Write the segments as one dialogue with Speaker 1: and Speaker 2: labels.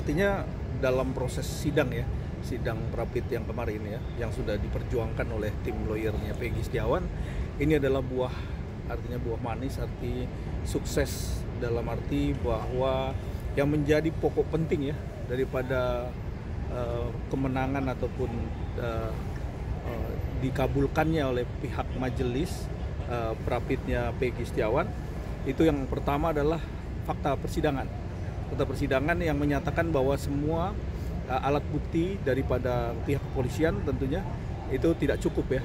Speaker 1: artinya dalam proses sidang ya, sidang Prapit yang kemarin ya, yang sudah diperjuangkan oleh tim lawyernya Peggy Setiawan, ini adalah artinya buah manis, arti sukses dalam arti bahwa yang menjadi pokok penting ya daripada kemenangan ataupun dikabulkannya oleh pihak majelis Prapitnya Peggy Setiawan, itu yang pertama adalah fakta persidangan yang menyatakan bahwa semua alat bukti daripada pihak kepolisian tentunya itu tidak cukup ya,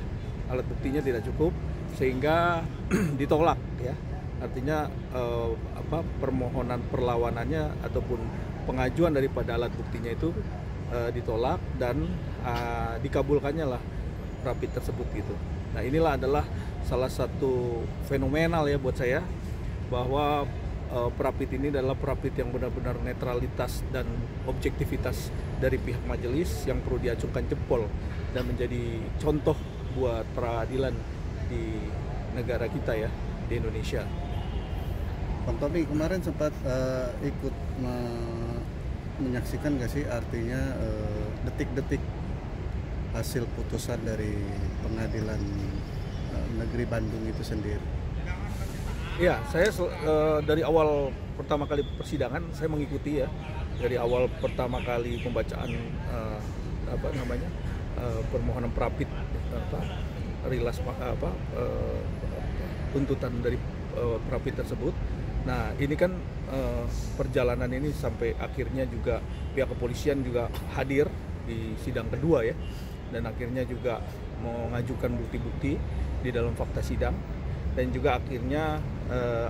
Speaker 1: alat buktinya tidak cukup sehingga ditolak ya, artinya permohonan perlawanannya ataupun pengajuan daripada alat buktinya itu ditolak dan dikabulkannya lah Prapit tersebut gitu. Nah inilah adalah salah satu fenomenal ya buat saya, bahwa Prapit ini adalah Prapit yang benar-benar netralitas dan objektivitas dari pihak majelis yang perlu diacungkan jempol dan menjadi contoh buat peradilan di negara kita ya, di Indonesia.
Speaker 2: Bang Tommy kemarin sempat ikut menyaksikan nggak sih, artinya detik-detik hasil putusan dari pengadilan negeri Bandung itu sendiri?
Speaker 1: Ya, saya dari awal pertama kali persidangan saya mengikuti ya, dari awal pertama kali pembacaan permohonan Prapit tuntutan dari Prapit tersebut. Nah ini kan perjalanan ini sampai akhirnya juga pihak kepolisian juga hadir di sidang kedua ya, dan akhirnya juga mengajukan bukti-bukti di dalam fakta sidang, dan juga akhirnya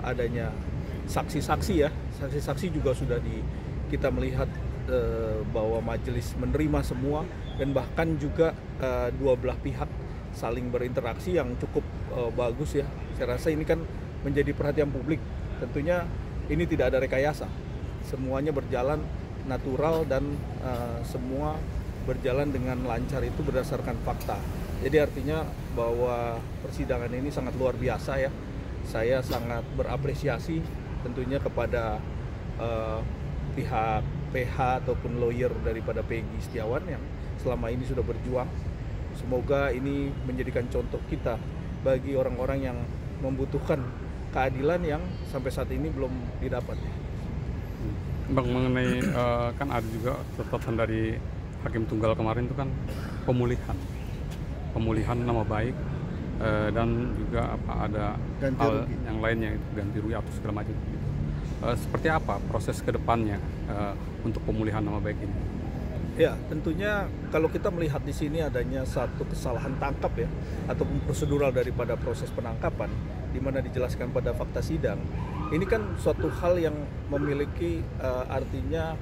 Speaker 1: adanya saksi-saksi ya, saksi-saksi juga sudah kita melihat bahwa majelis menerima semua, dan bahkan juga dua belah pihak saling berinteraksi yang cukup bagus ya. Saya rasa ini kan menjadi perhatian publik. Tentunya ini tidak ada rekayasa, semuanya berjalan natural dan semua berjalan dengan lancar itu berdasarkan fakta. Jadi artinya bahwa persidangan ini sangat luar biasa ya. Saya sangat berapresiasi tentunya kepada pihak PH ataupun lawyer daripada Peggy Setiawan yang selama ini sudah berjuang. Semoga ini menjadikan contoh kita bagi orang-orang yang membutuhkan keadilan yang sampai saat ini belum didapat.
Speaker 3: Bang, mengenai kan ada juga catatan dari Hakim Tunggal kemarin itu kan pemulihan nama baik dan juga ada
Speaker 2: ganti
Speaker 3: hal
Speaker 2: rugi
Speaker 3: yang lainnya, itu ganti rugi atau segala macam gitu. Seperti apa proses kedepannya untuk pemulihan nama baik ini?
Speaker 1: Ya, tentunya kalau kita melihat di sini adanya satu kesalahan tangkap ya, ataupun prosedural daripada proses penangkapan, di mana dijelaskan pada fakta sidang. Ini kan suatu hal yang memiliki artinya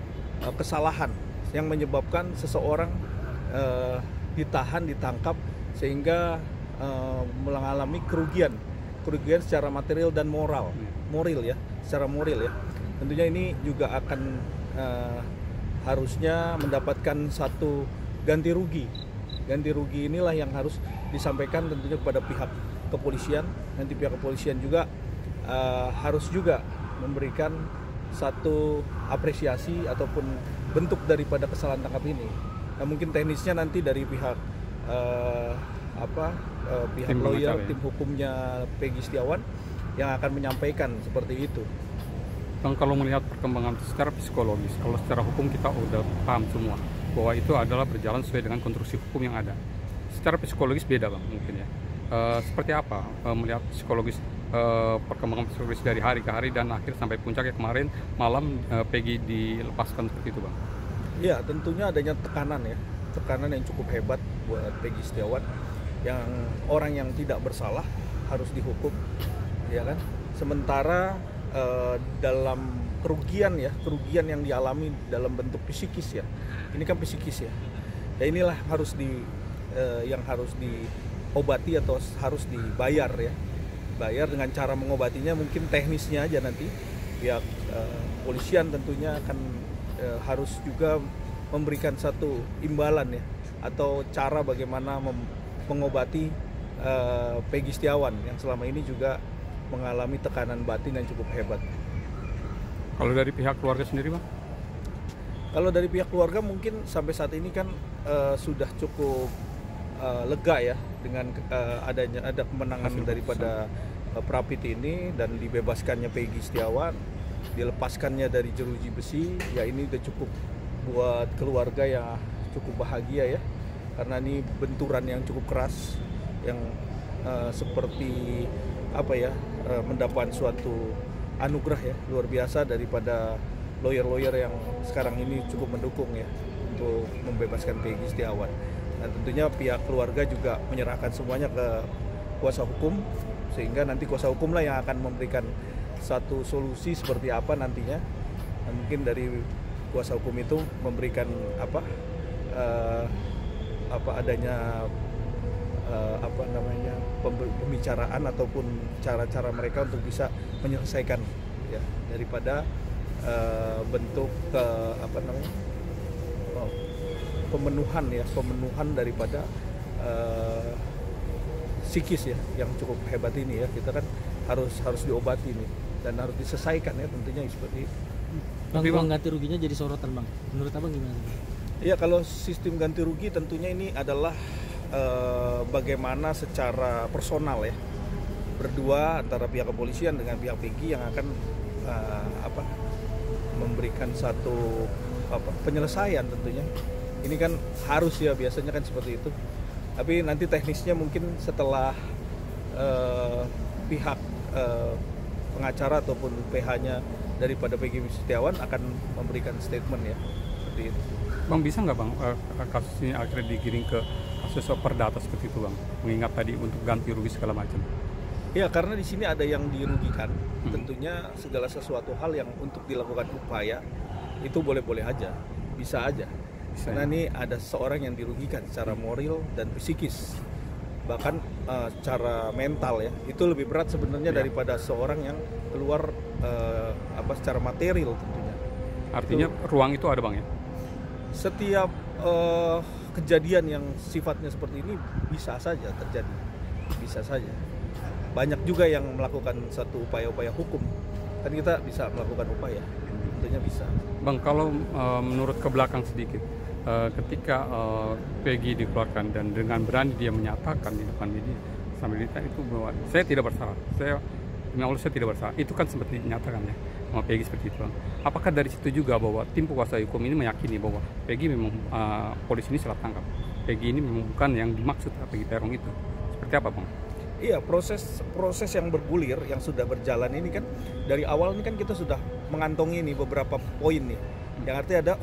Speaker 1: kesalahan yang menyebabkan seseorang ditangkap sehingga mengalami kerugian secara material dan moral ya, secara moral ya. Tentunya ini juga akan harusnya mendapatkan satu ganti rugi. Ganti rugi inilah yang harus disampaikan tentunya kepada pihak kepolisian. Nanti pihak kepolisian juga harus juga memberikan satu apresiasi ataupun bentuk daripada kesalahan tangkap ini. Nah, mungkin teknisnya nanti dari pihak pihak lawyer, tim hukumnya Peggy Setiawan yang akan menyampaikan seperti itu.
Speaker 3: Bang, kalau melihat perkembangan secara psikologis, kalau secara hukum kita udah paham semua bahwa itu adalah berjalan sesuai dengan konstruksi hukum yang ada. Secara psikologis beda Bang mungkin ya. Seperti apa melihat psikologis perkembangan psikologis dari hari ke hari dan akhir sampai puncaknya kemarin malam Peggy dilepaskan seperti itu Bang?
Speaker 1: Ya, tentunya adanya tekanan yang cukup hebat buat Peggy Setiawan, yang orang yang tidak bersalah harus dihukum, ya kan? Sementara dalam kerugian yang dialami dalam bentuk psikis ya, ini kan psikis ya. Ya inilah yang harus diobati atau harus dibayar ya. Bayar dengan cara mengobatinya mungkin teknisnya aja nanti pihak polisian tentunya akan harus juga memberikan satu imbalan ya, atau cara bagaimana mengobati Peggy Setiawan yang selama ini juga mengalami tekanan batin yang cukup hebat.
Speaker 3: Kalau dari pihak keluarga sendiri Bang?
Speaker 1: Kalau dari pihak keluarga mungkin sampai saat ini kan sudah cukup lega ya dengan ada kemenangan daripada Prapit ini dan dibebaskannya Peggy Setiawan, dilepaskannya dari jeruji besi. Ya ini udah cukup buat keluarga yang cukup bahagia ya, karena ini benturan yang cukup keras yang seperti apa ya, mendapat suatu anugerah ya luar biasa daripada lawyer-lawyer yang sekarang ini cukup mendukung ya untuk membebaskan Peggy Setiawan. Dan tentunya pihak keluarga juga menyerahkan semuanya ke kuasa hukum, sehingga nanti kuasa hukum lah yang akan memberikan satu solusi seperti apa nantinya. Dan mungkin dari kuasa hukum itu memberikan adanya pembicaraan ataupun cara-cara mereka untuk bisa menyelesaikan ya daripada bentuk pemenuhan daripada psikis ya yang cukup hebat ini ya. Kita kan harus diobati nih dan harus diselesaikan ya tentunya seperti itu.
Speaker 4: Bang, uang ganti ruginya jadi sorotan Bang. Menurut Abang gimana?
Speaker 1: Ya kalau sistem ganti rugi tentunya ini adalah bagaimana secara personal ya berdua antara pihak kepolisian dengan pihak Peggy yang akan memberikan satu penyelesaian tentunya. Ini kan harus ya biasanya kan seperti itu. Tapi nanti teknisnya mungkin setelah pihak pengacara ataupun PH-nya daripada Peggy Setiawan akan memberikan statement ya seperti itu.
Speaker 3: Bang, bisa nggak Bang kasus ini akhirnya digiring ke kasus perdata seperti itu Bang? Mengingat tadi untuk ganti rugi segala macam.
Speaker 1: Ya karena di sini ada yang dirugikan. Tentunya segala sesuatu hal yang untuk dilakukan upaya itu boleh-boleh aja, bisa aja. Karena ini ada seorang yang dirugikan secara moral dan psikis, bahkan secara mental ya. Itu lebih berat sebenarnya daripada seorang yang keluar secara material tentunya.
Speaker 3: Artinya ruang itu ada Bang ya?
Speaker 1: Setiap kejadian yang sifatnya seperti ini bisa saja terjadi, bisa saja. Banyak juga yang melakukan satu upaya-upaya hukum, kan kita bisa melakukan upaya, tentunya bisa.
Speaker 3: Bang, kalau menurut ke belakang sedikit, ketika Peggy dikeluarkan dan dengan berani dia menyatakan di depan media sambil ditanya itu bahwa saya tidak bersalah, saya tidak bersalah, itu kan seperti dinyatakan ya sama Peggy seperti itu. Apakah dari situ juga bahwa tim kuasa hukum ini meyakini bahwa Peggy memang polisi ini salah tangkap, Peggy ini memang bukan yang dimaksud Peggy Peron itu? Seperti apa Bang?
Speaker 1: Iya, proses yang bergulir yang sudah berjalan ini kan dari awal ini kan kita sudah mengantongi nih beberapa poin nih. Yang artinya ada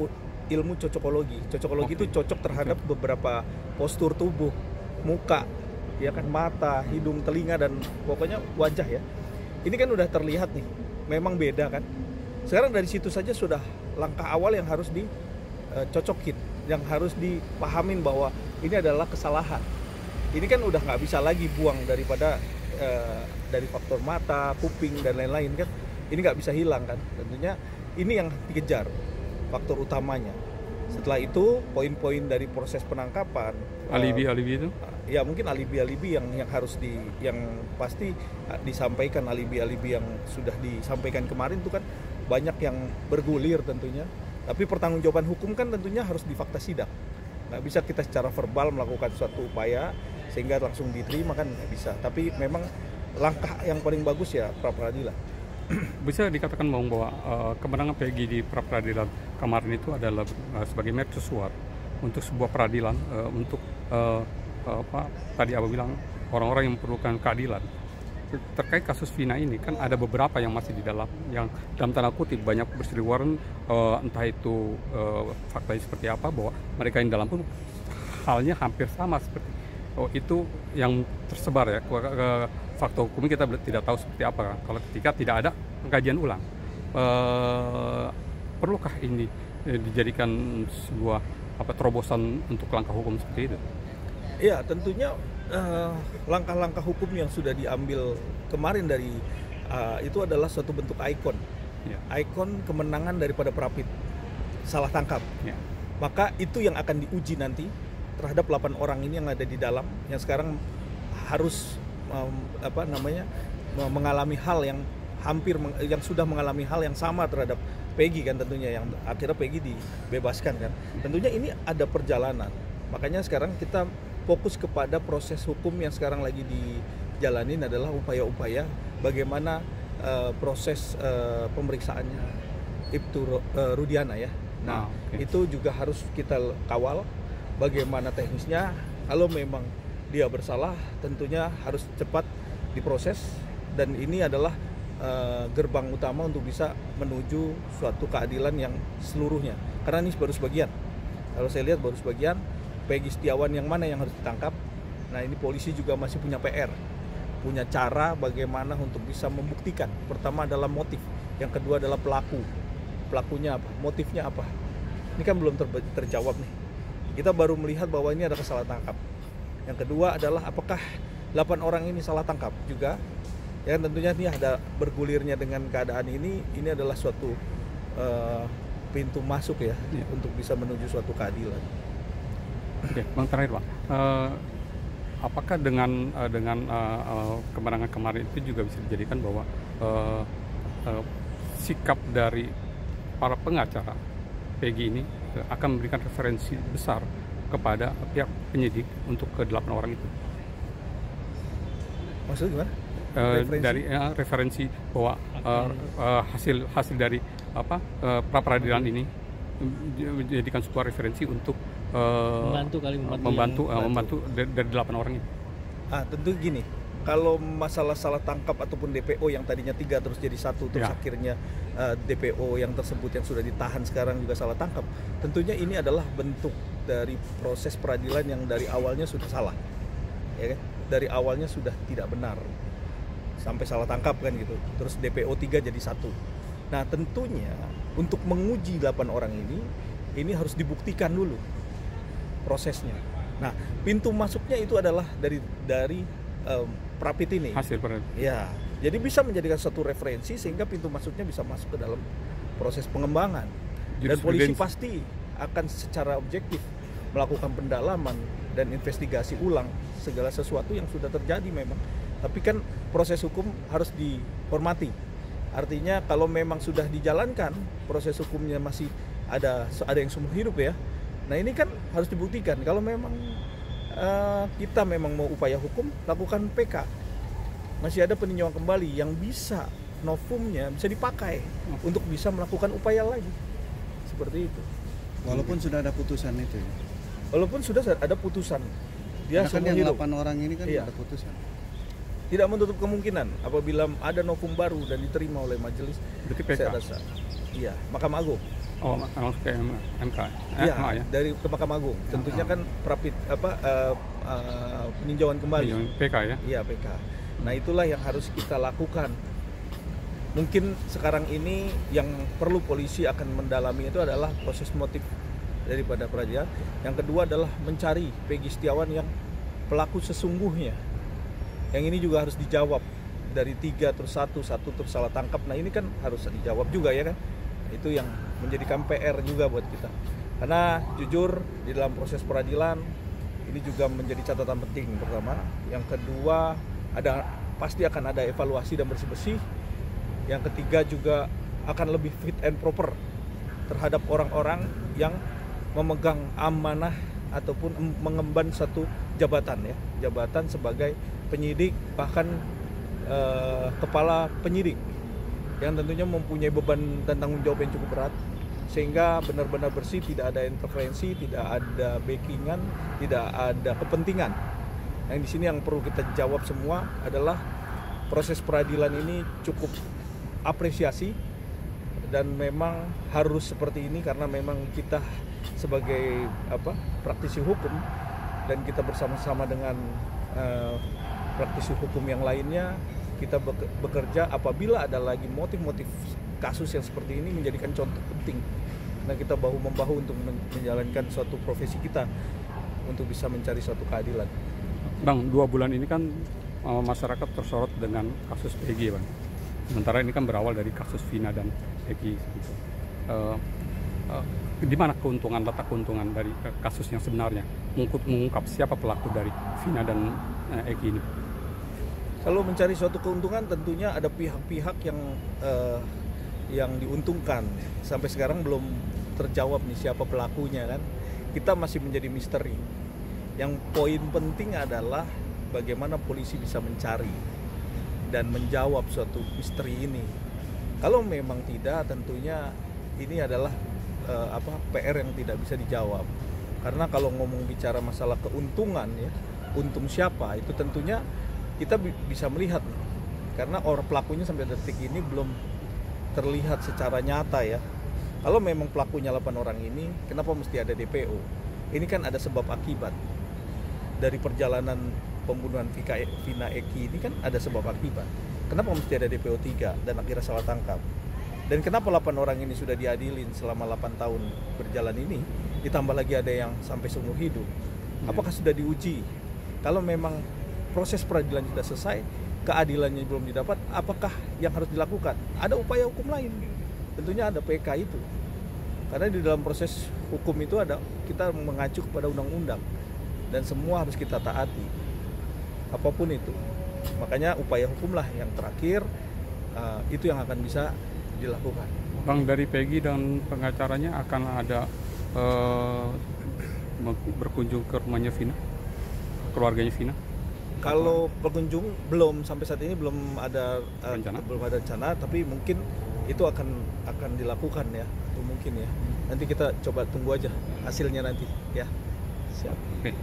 Speaker 1: ilmu cocokologi. Cocokologi itu cocok terhadap beberapa postur tubuh, muka, ya kan, mata, hidung, telinga dan pokoknya wajah ya. Ini kan udah terlihat nih, memang beda kan. Sekarang dari situ saja sudah langkah awal yang harus dicocokin, yang harus dipahamin bahwa ini adalah kesalahan. Ini kan udah nggak bisa lagi buang daripada dari faktor mata, kuping dan lain-lain kan. Ini nggak bisa hilang kan. Tentunya ini yang dikejar faktor utamanya. Setelah itu poin-poin dari proses penangkapan,
Speaker 3: alibi itu?
Speaker 1: Ya mungkin alibi-alibi yang harus yang pasti disampaikan, alibi-alibi yang sudah disampaikan kemarin itu kan banyak yang bergulir tentunya. Tapi pertanggungjawaban hukum kan tentunya harus di fakta sidang. Nggak bisa kita secara verbal melakukan suatu upaya sehingga langsung diterima kan nggak bisa. Tapi memang langkah yang paling bagus ya pra peradilan.
Speaker 3: Bisa dikatakan bahwa kemenangan Peggy di pra peradilan kemarin itu adalah sebagai mercusuar untuk sebuah peradilan, untuk tadi Abang bilang orang-orang yang memerlukan keadilan. Terkait kasus Vina ini kan ada beberapa yang masih di dalam, yang dalam tanda kutip banyak berseliweran, entah itu faktanya seperti apa, bahwa mereka yang dalam pun halnya hampir sama seperti itu yang tersebar ya. Fakta hukumnya kita tidak tahu seperti apa kalau ketika tidak ada pengkajian ulang. Perlukah ini dijadikan sebuah terobosan untuk langkah hukum seperti itu?
Speaker 1: Ya tentunya langkah-langkah hukum yang sudah diambil kemarin dari itu adalah suatu bentuk ikon, ikon kemenangan daripada Prapit salah tangkap. Maka itu yang akan diuji nanti terhadap 8 orang ini yang ada di dalam, yang sekarang harus mengalami hal yang yang sudah mengalami hal yang sama terhadap Peggy kan tentunya, yang akhirnya Peggy dibebaskan kan. Tentunya ini ada perjalanan. Makanya sekarang kita fokus kepada proses hukum yang sekarang lagi dijalanin adalah upaya-upaya bagaimana proses pemeriksaannya Ibtu Rudiana ya. Nah, itu juga harus kita kawal bagaimana teknisnya. Kalau memang dia bersalah, tentunya harus cepat diproses, dan ini adalah gerbang utama untuk bisa menuju suatu keadilan yang seluruhnya. Karena ini baru sebagian. Kalau saya lihat baru sebagian. Peggy Setiawan yang mana yang harus ditangkap. Nah, ini polisi juga masih punya PR, punya cara bagaimana untuk bisa membuktikan. Pertama adalah motif, yang kedua adalah pelakunya apa, motifnya apa. Ini kan belum terjawab nih. Kita baru melihat bahwa ini ada salah tangkap. Yang kedua adalah apakah 8 orang ini salah tangkap juga. Ya, tentunya ini ada bergulirnya dengan keadaan ini adalah suatu pintu masuk ya, untuk bisa menuju suatu keadilan.
Speaker 3: Oke, Bang, terakhir Bang, apakah dengan kemenangan kemarin itu juga bisa dijadikan bahwa sikap dari para pengacara Peggy ini akan memberikan referensi besar kepada pihak penyidik untuk ke-8 orang itu?
Speaker 1: Maksudnya gimana?
Speaker 3: Dari referensi bahwa hasil dari pra peradilan ini menjadikan sebuah referensi untuk membantu dari 8 orang itu.
Speaker 1: Tentu gini, kalau masalah salah tangkap ataupun DPO yang tadinya 3 terus jadi 1 terus akhirnya DPO yang tersebut yang sudah ditahan sekarang juga salah tangkap, tentunya ini adalah bentuk dari proses peradilan yang dari awalnya sudah salah, ya kan? Dari awalnya sudah tidak benar sampai salah tangkap kan gitu. Terus DPO 3 jadi 1. Nah, tentunya untuk menguji 8 orang ini harus dibuktikan dulu prosesnya. Nah, pintu masuknya itu adalah dari Prapit ini.
Speaker 3: Hasil peradilan.
Speaker 1: Ya, jadi bisa menjadikan satu referensi sehingga pintu masuknya bisa masuk ke dalam proses pengembangan. Dan polisi pasti akan secara objektif melakukan pendalaman dan investigasi ulang segala sesuatu yang sudah terjadi memang. Tapi kan proses hukum harus dihormati. Artinya kalau memang sudah dijalankan proses hukumnya masih ada yang seumur hidup ya. Nah, ini kan harus dibuktikan. Kalau memang kita memang mau upaya hukum, lakukan PK. Masih ada peninjauan kembali yang bisa novumnya bisa dipakai untuk bisa melakukan upaya lagi. Seperti itu.
Speaker 2: Walaupun sudah ada putusan itu ya?
Speaker 1: Walaupun sudah ada putusan. Dia
Speaker 2: kan yang 8 orang ini kan ada putusan.
Speaker 1: Tidak menutup kemungkinan apabila ada novum baru dan diterima oleh majelis.
Speaker 3: Berarti PK?
Speaker 1: Saya rasa. Iya, Mahkamah Agung.
Speaker 3: Oh, langsung ke MK.
Speaker 1: Iya, dari ke Mahkamah Agung. Tentunya kan peninjauan kembali.
Speaker 3: PK ya?
Speaker 1: Iya, PK. Nah, itulah yang harus kita lakukan. Mungkin sekarang ini yang perlu polisi akan mendalami itu adalah proses motif daripada peradilan. Yang kedua adalah mencari Peggy Setiawan yang pelaku sesungguhnya. Yang ini juga harus dijawab. Dari 3 terus 1 terus salah tangkap. Nah, ini kan harus dijawab juga ya kan. Itu yang menjadikan PR juga buat kita. Karena jujur di dalam proses peradilan ini juga menjadi catatan penting pertama. Yang kedua pasti akan ada evaluasi dan bersih-bersih. Yang ketiga juga akan lebih fit and proper terhadap orang-orang yang memegang amanah ataupun mengemban satu jabatan ya, jabatan sebagai penyidik bahkan kepala penyidik yang tentunya mempunyai beban dan tanggung jawab yang cukup berat, sehingga benar-benar bersih, tidak ada intervensi, tidak ada backingan, tidak ada kepentingan. Yang di sini yang perlu kita jawab semua adalah proses peradilan ini cukup apresiasi dan memang harus seperti ini karena memang kita sebagai praktisi hukum dan kita bersama-sama dengan praktisi hukum yang lainnya, kita bekerja apabila ada lagi motif-motif kasus yang seperti ini menjadikan contoh penting. Nah, kita bahu-membahu untuk menjalankan suatu profesi kita untuk bisa mencari suatu keadilan.
Speaker 3: Bang, 2 bulan ini kan masyarakat tersorot dengan kasus Peggy, Bang. Sementara ini kan berawal dari kasus Vina dan Peggy. Gitu. Di mana letak keuntungan dari kasus yang sebenarnya mengungkap siapa pelaku dari Vina dan Eki ini?
Speaker 1: Kalau mencari suatu keuntungan tentunya ada pihak-pihak yang yang diuntungkan. Sampai sekarang belum terjawab nih siapa pelakunya kan. Kita masih menjadi misteri. Yang poin penting adalah bagaimana polisi bisa mencari dan menjawab suatu misteri ini. Kalau memang tidak, tentunya ini adalah PR yang tidak bisa dijawab. Karena kalau ngomong bicara masalah keuntungan ya, untung siapa, itu tentunya kita bisa melihat. Karena orang pelakunya sampai detik ini belum terlihat secara nyata ya. Kalau memang pelakunya 8 orang ini, kenapa mesti ada DPO? Ini kan ada sebab akibat. Dari perjalanan pembunuhan Vina Eki ini kan ada sebab akibat. Kenapa mesti ada DPO 3 dan akhirnya salah tangkap? Dan kenapa 8 orang ini sudah diadilin selama 8 tahun berjalan ini, ditambah lagi ada yang sampai seumur hidup? Apakah sudah diuji? Kalau memang proses peradilan sudah selesai, keadilannya belum didapat, apakah yang harus dilakukan? Ada upaya hukum lain. Tentunya ada PK itu. Karena di dalam proses hukum itu ada, kita mengacu kepada undang-undang. Dan semua harus kita taati, apapun itu. Makanya upaya hukumlah yang terakhir, itu yang akan bisa dilakukan.
Speaker 3: Bang, dari Peggy dan pengacaranya akan ada berkunjung ke rumahnya Vina, keluarganya Vina?
Speaker 1: Kalau berkunjung belum, sampai saat ini belum ada rencana, tapi mungkin itu akan dilakukan ya, atau mungkin ya. Nanti kita coba tunggu aja hasilnya nanti ya. Siap.
Speaker 3: Oke.